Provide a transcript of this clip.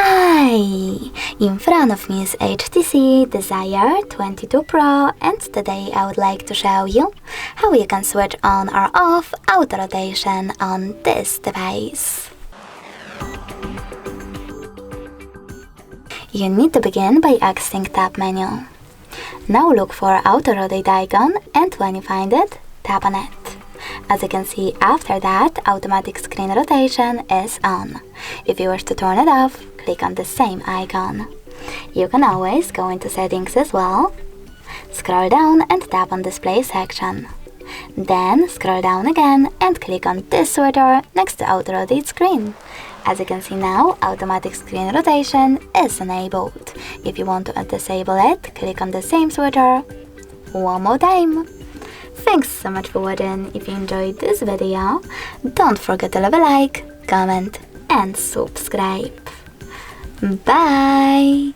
Hi! In front of me is HTC Desire 22 Pro, and today I would like to show you how you can switch on or off auto rotation on this device. You need to begin by exiting Tab menu. Now look for auto rotate icon, and when you find it, tap on it. As you can see, after that, automatic screen rotation is on. If you wish to turn it off, click on the same icon. You can always go into settings as well. Scroll down and tap on display section. Then scroll down again and click on this switcher next to auto rotate screen. As you can see now, automatic screen rotation is enabled. If you want to disable it, click on the same switcher one more time. Thanks so much for watching. If you enjoyed this video, don't forget to leave a like, comment and subscribe. Bye!